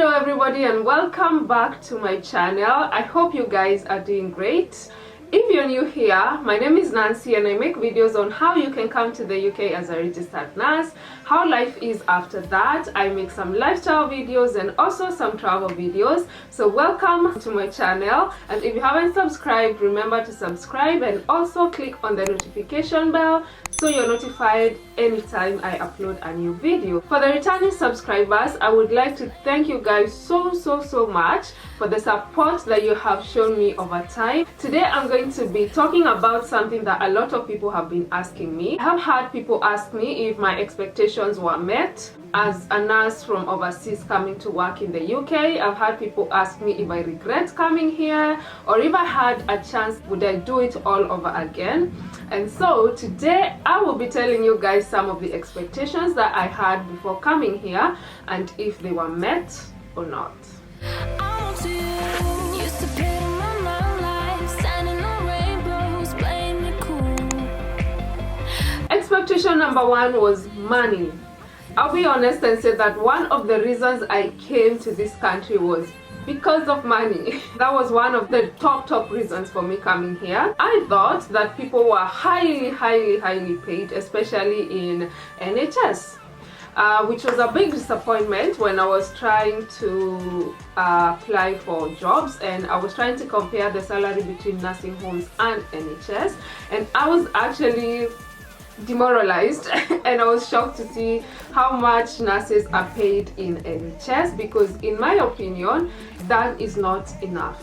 Hello everybody and welcome back to my channel. I hope you guys are doing great. If you're new here, my name is Nancy and I make videos on how you can come to the UK as a registered nurse, how life is after that. I make some lifestyle videos and also some travel videos. So welcome to my channel, and if you haven't subscribed, remember to subscribe and also click on the notification bell so you're notified anytime I upload a new video. For the returning subscribers, I would like to thank you guys so much for the support that you have shown me over time. Today I'm going to be talking about something that a lot of people have been asking me. I have had people ask me if my expectations were met as a nurse from overseas coming to work in the UK. I've had people ask me if I regret coming here, or if I had a chance, would I do it all over again? And so today I will be telling you guys some of the expectations that I had before coming here and if they were met or not. Expectation number one was money. I'll be honest and say that one of the reasons I came to this country was because of money. That was one of the top reasons for me coming here. I thought that people were highly paid, especially in NHS, which was a big disappointment when I was trying to apply for jobs and I was trying to compare the salary between nursing homes and NHS, and I was actually demoralized and I was shocked to see how much nurses are paid in NHS, because in my opinion that is not enough.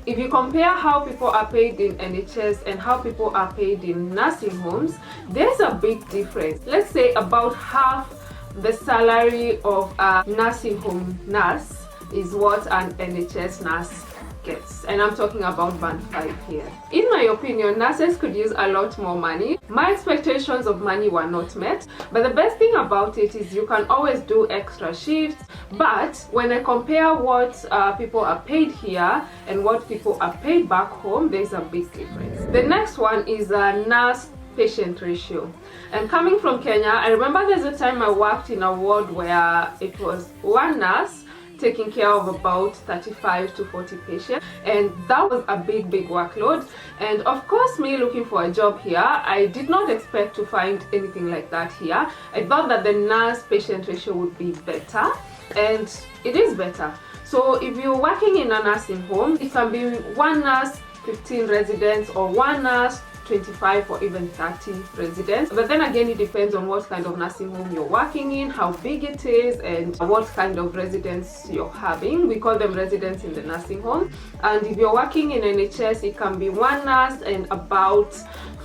If you compare how people are paid in NHS and how people are paid in nursing homes, there's a big difference. Let's say about half the salary of a nursing home nurse is what an NHS nurse gets, and I'm talking about band 5 here. In my opinion, nurses could use a lot more money. My expectations of money were not met, but the best thing about it is you can always do extra shifts. But when I compare what people are paid here and what people are paid back home, there's a big difference. The next one is a nurse patient ratio. And coming from Kenya, I remember there's a time I worked in a ward where it was one nurse taking care of about 35 to 40 patients, and that was a big workload. And of course, me looking for a job here, I did not expect to find anything like that here. I thought that the nurse patient ratio would be better, and it is better. So if you're working in a nursing home, it can be one nurse 15 residents, or one nurse 25 or even 30 residents. But then again, it depends on what kind of nursing home you're working in, how big it is, and what kind of residents you're having. We call them residents in the nursing home. And if you're working in NHS, it can be one nurse and about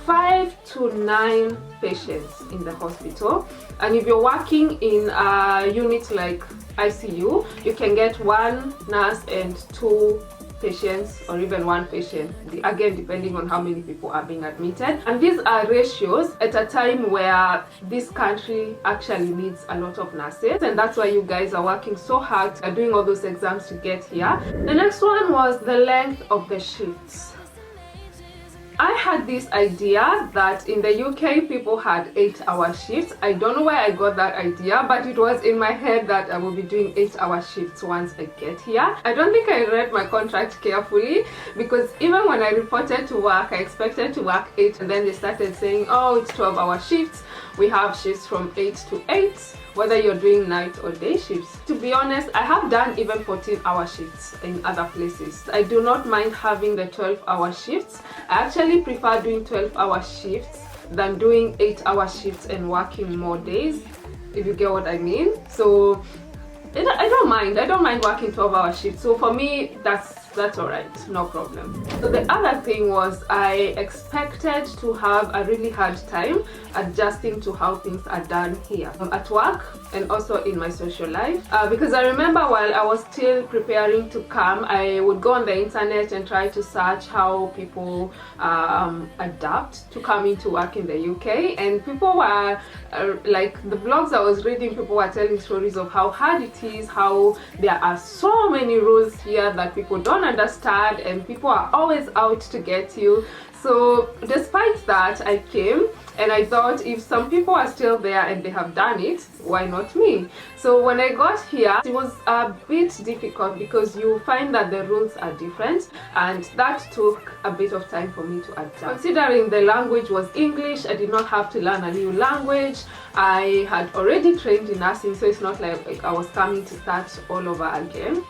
5 to 9 patients in the hospital. And if you're working in a unit like ICU, you can get one nurse and 2 patients, or even 1 patient, again depending on how many people are being admitted. And these are ratios at a time where this country actually needs a lot of nurses, and that's why you guys are working so hard, are doing all those exams to get here. The next one was the length of the shifts. I had this idea that in the UK people had 8-hour shifts. I don't know where I got that idea, but it was in my head that I will be doing 8-hour shifts once I get here. I don't think I read my contract carefully, because even when I reported to work, I expected to work 8, and then they started saying, oh, it's 12-hour shifts. We have shifts from 8 to 8, whether you're doing night or day shifts. To be honest, I have done even 14-hour shifts in other places. I do not mind having the 12-hour shifts. I actually prefer doing 12-hour shifts than doing 8-hour shifts and working more days, if you get what I mean. So I don't mind working 12-hour shifts. So for me, that's alright, no problem. So the other thing was I expected to have a really hard time adjusting to how things are done here at work and also in my social life, because I remember while I was still preparing to come, I would go on the internet and try to search how people adapt to coming to work in the UK, and people were like, the blogs I was reading, people were telling stories of how hard it is, how there are so many rules here that people don't understand, and people are always out to get you. So despite that, I came and I thought if some people are still there and they have done it, why not me? So when I got here, it was a bit difficult because you find that the rules are different, and that took a bit of time for me to adapt. Considering the language was English, I did not have to learn a new language. I had already trained in nursing, so it's not like I was coming to start all over again.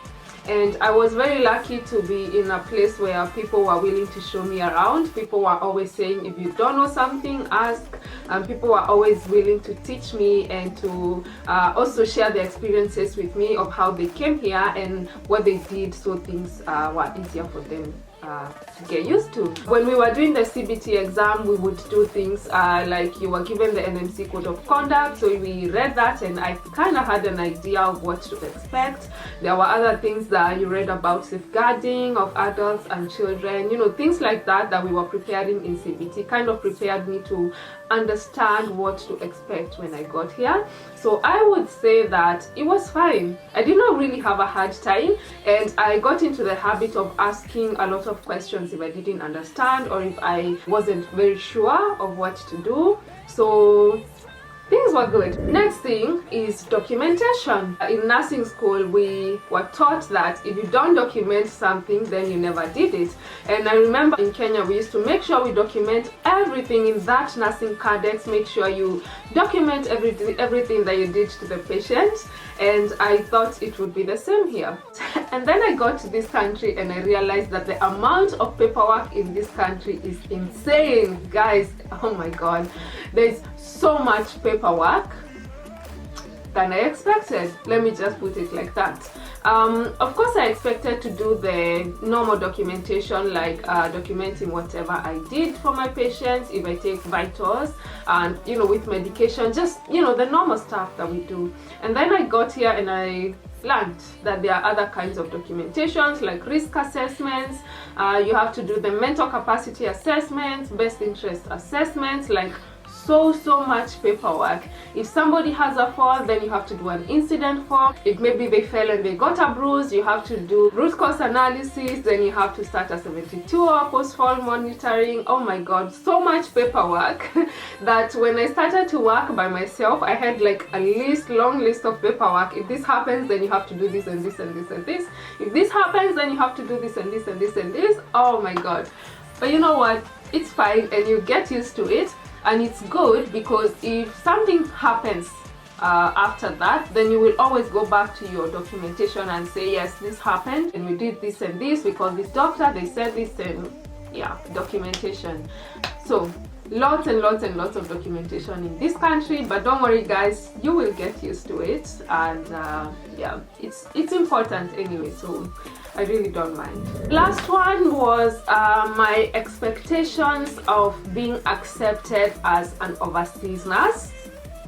And I was very lucky to be in a place where people were willing to show me around. People were always saying, if you don't know something, ask. And people were always willing to teach me and to also share their experiences with me of how they came here and what they did, so things were easier for them to get used to. When we were doing the CBT exam, we would do things like you were given the NMC code of conduct, so we read that and I kind of had an idea of what to expect. There were other things that you read about safeguarding of adults and children, you know, things like that that we were preparing in CBT kind of prepared me to understand what to expect when I got here. So I would say that it was fine. I did not really have a hard time, and I got into the habit of asking a lot of questions if I didn't understand or if I wasn't very sure of what to do. So things were good. Next thing is documentation. In nursing school, we were taught that if you don't document something, then you never did it. And I remember in Kenya, we used to make sure we document everything in that nursing cadet. Make sure you document everything that you did to the patient. And I thought it would be the same here. And then I got to this country and I realized that the amount of paperwork in this country is insane, guys. Oh my god, there's so much paperwork than I expected. Let me just put it like that. Of course, I expected to do the normal documentation, like documenting whatever I did for my patients, if I take vitals, and you know, with medication, just you know, the normal stuff that we do. And then I got here and I learned that there are other kinds of documentations like risk assessments. You have to do the mental capacity assessments, best interest assessments, like so much paperwork. If somebody has a fall, then you have to do an incident form. If maybe they fell and they got a bruise, you have to do root cause analysis. Then you have to start a 72-hour post-fall monitoring. Oh my god, so much paperwork that when I started to work by myself, I had like a long list of paperwork. If this happens, then you have to do this and this and this and this. If this happens, then you have to do this and this and this and this. Oh my god. But you know what, it's fine and you get used to it. And it's good because if something happens after that, then you will always go back to your documentation and say, yes, this happened and we did this and this because this doctor, they said this, and yeah, documentation. So lots and lots and lots of documentation in this country, but don't worry guys, you will get used to it. And yeah, it's important anyway, so I really don't mind. Last one was my expectations of being accepted as an overseas nurse.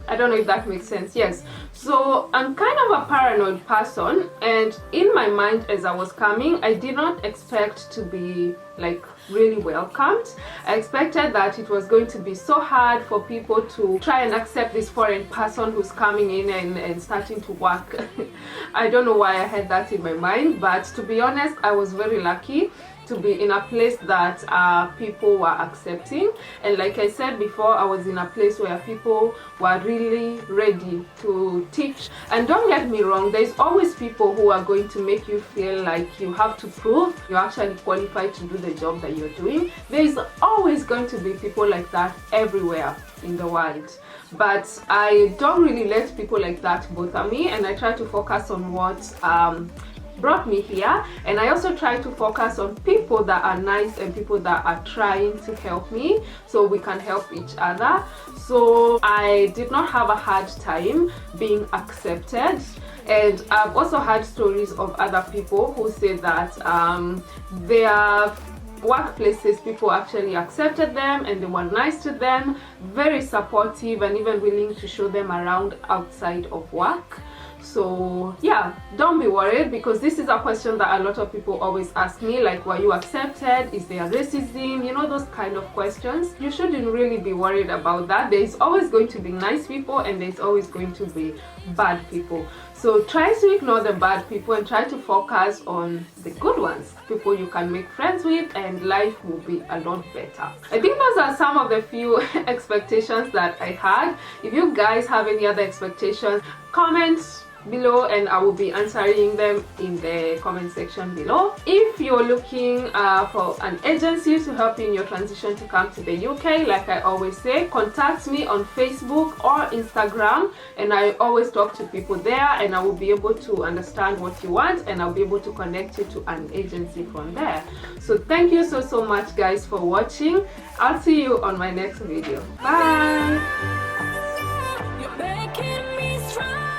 I don't know if that makes sense. Yes, so I'm kind of a paranoid person, and in my mind as I was coming, I did not expect to be like really welcomed. I expected that it was going to be so hard for people to try and accept this foreign person who's coming in and starting to work. I don't know why I had that in my mind, but to be honest, I was very lucky to be in a place that people were accepting. And like I said before, I was in a place where people were really ready to teach. And don't get me wrong, there's always people who are going to make you feel like you have to prove you're actually qualified to do the job that you're doing. There's always going to be people like that everywhere in the world. But I don't really let people like that bother me, and I try to focus on what brought me here. And I also try to focus on people that are nice and people that are trying to help me, so we can help each other. So I did not have a hard time being accepted. And I've also had stories of other people who say that their workplaces, people actually accepted them and they were nice to them, very supportive, and even willing to show them around outside of work. So yeah, don't be worried, because this is a question that a lot of people always ask me, like, were you accepted? Is there racism? You know, those kind of questions. You shouldn't really be worried about that. There is always going to be nice people and there's always going to be bad people. So try to ignore the bad people and try to focus on the good ones, people you can make friends with, and life will be a lot better. I think those are some of the few expectations that I had. If you guys have any other expectations, comment below and I will be answering them in the comment section below. If you're looking for an agency to help you in your transition to come to the UK, like I always say, contact me on Facebook or Instagram, and I always talk to people there, and I will be able to understand what you want, and I'll be able to connect you to an agency from there. So thank you so much guys for watching. I'll see you on my next video. Bye. You're making me strong.